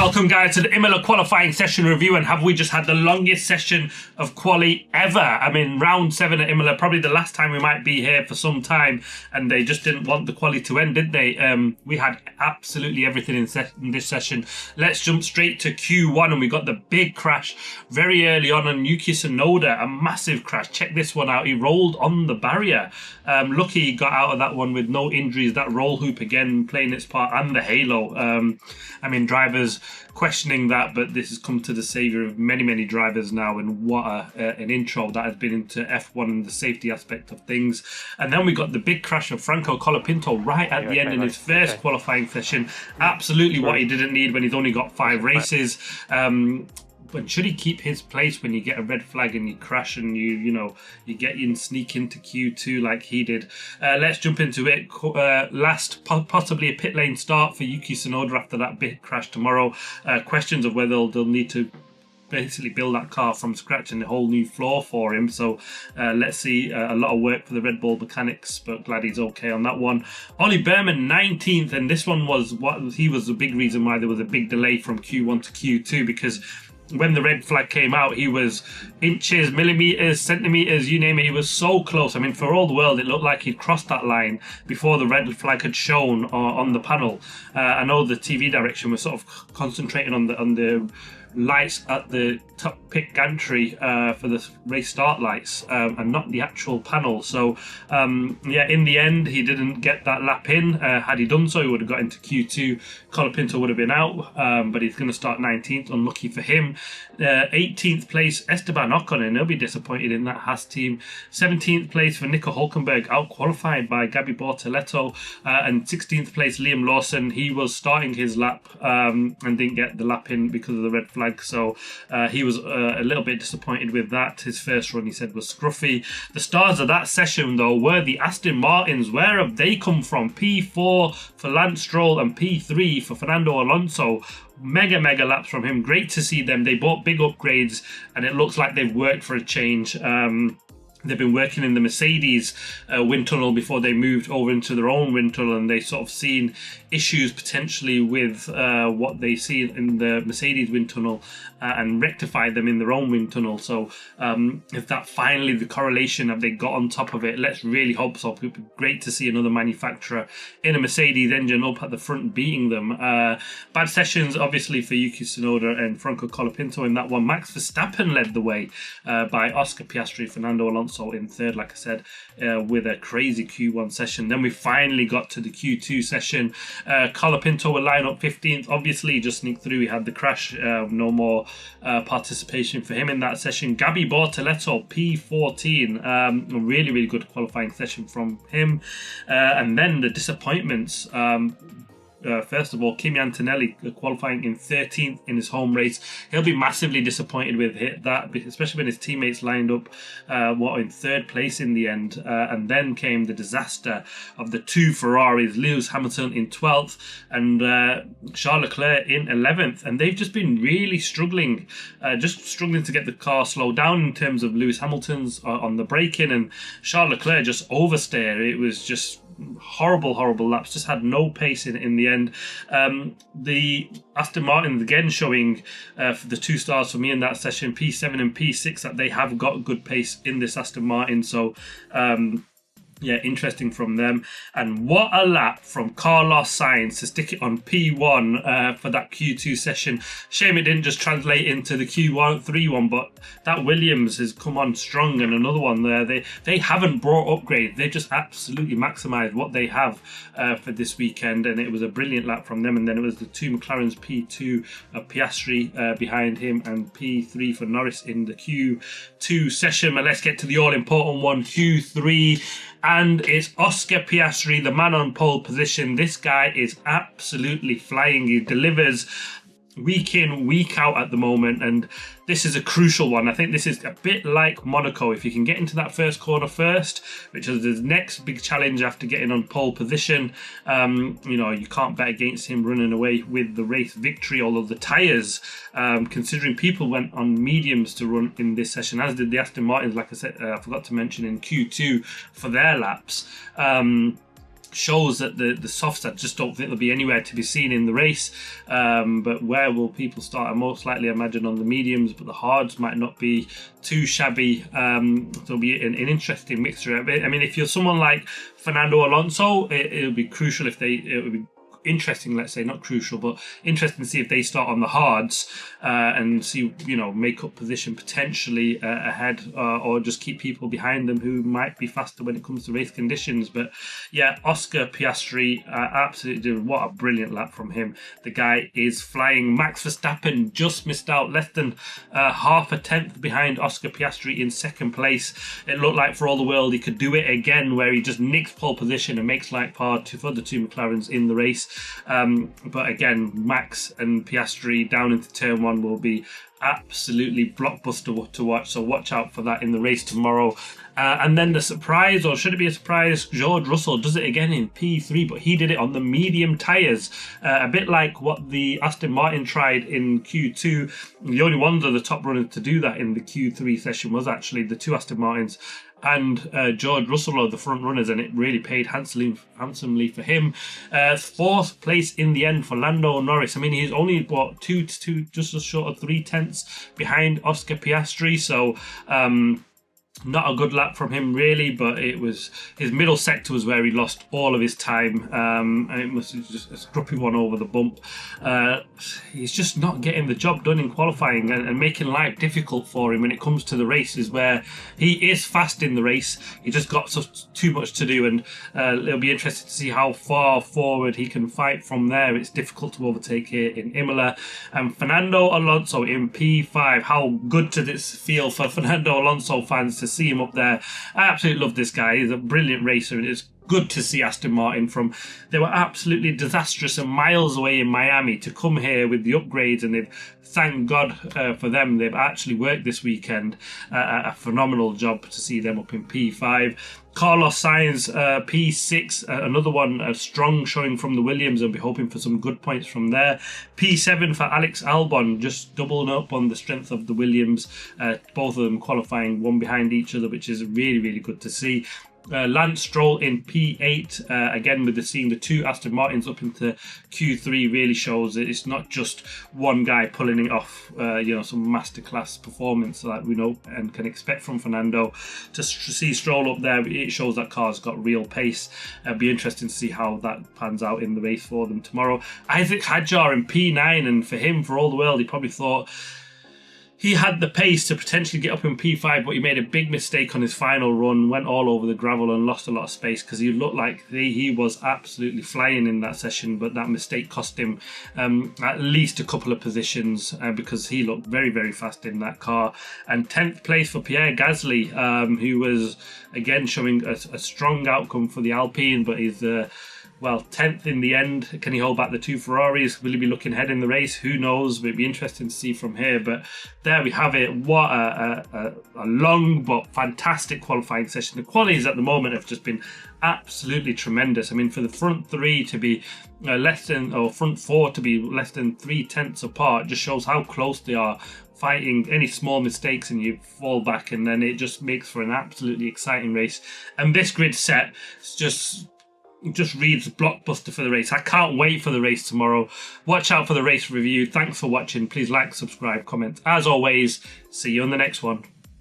Welcome guys to the Imola qualifying session review, and have we just had the longest session of quali ever. I mean, round 7 at Imola, probably the last time we might be here for some time, and they just didn't want the quali to end, did they? We had absolutely everything in this session. Let's jump straight to Q1, and we got the big crash very early on Yuki Tsunoda, a massive crash. Check this one out, he rolled on the barrier. Lucky he got out of that one with no injuries. That roll hoop again playing its part, and the halo. I mean, drivers questioning that, but this has come to the saviour of many drivers now, and what an intro that has been into F1 and the safety aspect of things. And then we got the big crash of Franco Colapinto right at the end in his first qualifying session. Absolutely what he didn't need when he's only got 5 races. But should he keep his place when you get a red flag and you crash and you sneak into Q2 like he did? Let's jump into it. Last, possibly a pit lane start for Yuki Tsunoda after that big crash tomorrow. Questions of whether they'll need to basically build that car from scratch and a whole new floor for him. So let's see, a lot of work for the Red Bull mechanics, but glad he's okay on that one. Ollie Behrman 19th, and this one was he was the big reason why there was a big delay from Q1 to Q2, because when the red flag came out, he was inches, millimeters, centimeters, you name it. He was so close. I mean, for all the world, it looked like he'd crossed that line before the red flag had shown on the panel. I know the TV direction was sort of concentrating on the lights at the top pit gantry for the race start lights, and not the actual panel. So yeah, in the end he didn't get that lap in. Had he done so, he would have got into Q2. Colapinto would have been out, but he's going to start 19th, unlucky for him. 18th place Esteban Ocon, and he'll be disappointed in that Haas team. 17th place for Nico Hülkenberg, out qualified by Gabi Bortoleto. And 16th place Liam Lawson, he was starting his lap and didn't get the lap in because of the red flag, so he was a little bit disappointed with that. His first run, he said, was scruffy. The stars of that session though were the Aston Martins. Where have they come from? P4 for Lance Stroll and P3 for Fernando Alonso. Mega laps from him. Great to see them. They bought big upgrades, and it looks like they've worked for a change. They've been working in the Mercedes wind tunnel before they moved over into their own wind tunnel, and they sort of seen issues potentially with what they see in the Mercedes wind tunnel and rectified them in their own wind tunnel. So if that finally, the correlation, have they got on top of it? Let's really hope so. It would be great to see another manufacturer in a Mercedes engine up at the front beating them. Bad sessions obviously for Yuki Tsunoda and Franco Colapinto in that one. Max Verstappen led the way by Oscar Piastri, Fernando Alonso in third, like I said, with a crazy Q1 session. Then we finally got to the Q2 session. Colapinto will line up 15th. Obviously, he just sneaked through. He had the crash. No more participation for him in that session. Gabi Bortoleto, P14. A really good qualifying session from him. And then the disappointments. First of all, Kimi Antonelli qualifying in 13th in his home race. He'll be massively disappointed with that, especially when his teammates lined up in third place in the end. And then came the disaster of the 2 Ferraris, Lewis Hamilton in 12th and Charles Leclerc in 11th. And they've just been really struggling to get the car slowed down in terms of Lewis Hamilton's on the braking, and Charles Leclerc just oversteer. It was just horrible laps, just had no pace in the end. The Aston Martin again showing for the 2 stars for me in that session, P7 and P6, that they have got good pace in this Aston Martin. So yeah, interesting from them. And what a lap from Carlos Sainz to stick it on P1 for that Q2 session. Shame it didn't just translate into the Q3 one, but that Williams has come on strong, and another one there. They haven't brought upgrades. They've just absolutely maximised what they have for this weekend, and it was a brilliant lap from them. And then it was the 2 McLarens, P2 Piastri behind him, and P3 for Norris in the Q2 session. But let's get to the all-important one, Q3. And it's Oscar Piastri, the man on pole position. This guy is absolutely flying. He delivers week in, week out at the moment, and this is a crucial one. I think this is a bit like Monaco. If you can get into that first corner first, which is the next big challenge after getting on pole position, you can't bet against him running away with the race victory. Although the tyres, considering people went on mediums to run in this session, as did the Aston Martins, like I said, I forgot to mention in Q2 for their laps. shows that the softs, I just don't think they'll be anywhere to be seen in the race. But where will people start? I most likely imagine on the mediums, but the hards might not be too shabby. There'll be an interesting mixture. I mean, if you're someone like Fernando Alonso, it'll be crucial if it would be interesting, let's say, not crucial, but interesting to see if they start on the hards and see, make up position potentially ahead, or just keep people behind them who might be faster when it comes to race conditions. But yeah, Oscar Piastri absolutely did. What a brilliant lap from him. The guy is flying. Max Verstappen just missed out, less than half a tenth behind Oscar Piastri in second place. It looked like for all the world he could do it again, where he just nicks pole position and makes like par for the two McLarens in the race. But again, Max and Piastri down into turn one will be absolutely blockbuster to watch, so watch out for that in the race tomorrow. And then the surprise, or should it be a surprise, George Russell does it again in P3, but he did it on the medium tyres, a bit like what the Aston Martin tried in Q2. The only ones of the top runners to do that in the Q3 session was actually the two Aston Martins and George Russell are the front runners, and it really paid handsomely for him. Fourth place in the end for Lando Norris. I mean, he's only just as short of 3/10 behind Oscar Piastri, so not a good lap from him really, but it was his middle sector was where he lost all of his time, and it was just a scruffy one over the bump. He's just not getting the job done in qualifying, and making life difficult for him when it comes to the races where he is fast in the race. He just got too much to do, and it'll be interesting to see how far forward he can fight from there. It's difficult to overtake here in Imola. And Fernando Alonso in P5. How good did this feel for Fernando Alonso fans to see him up there? I absolutely love this guy. He's a brilliant racer, and it's good to see Aston Martin they were absolutely disastrous and miles away in Miami to come here with the upgrades, and thank God for them. They've actually worked this weekend a phenomenal job to see them up in P5. Carlos Sainz, P6, another one, a strong showing from the Williams. I'll be hoping for some good points from there. P7 for Alex Albon, just doubling up on the strength of the Williams. Both of them qualifying one behind each other, which is really, really good to see. Lance Stroll in P8, again with seeing the two Aston Martins up into Q3 really shows that it's not just one guy pulling it off, some masterclass performance that we know and can expect from Fernando. To see Stroll up there, it shows that car's got real pace. It'll be interesting to see how that pans out in the race for them tomorrow. Isaac Hadjar in P9, and for him, for all the world, he probably thought he had the pace to potentially get up in P5, but he made a big mistake on his final run, went all over the gravel and lost a lot of space, because he looked like he was absolutely flying in that session, but that mistake cost him at least a couple of positions, because he looked very, very fast in that car. And 10th place for Pierre Gasly, who was, again, showing a strong outcome for the Alpine, but he's 10th in the end. Can he hold back the two Ferraris? Will he be looking ahead in the race? Who knows? It'll be interesting to see from here. But there we have it. What a long but fantastic qualifying session. The qualies at the moment have just been absolutely tremendous. I mean, for the front three to be front four to be less than 3/10 apart just shows how close they are. Fighting any small mistakes and you fall back, and then it just makes for an absolutely exciting race. And this grid set just reads blockbuster for the race. I can't wait for the race tomorrow. Watch out for the race review. Thanks for watching. Please like, subscribe, comment. As always, see you on the next one.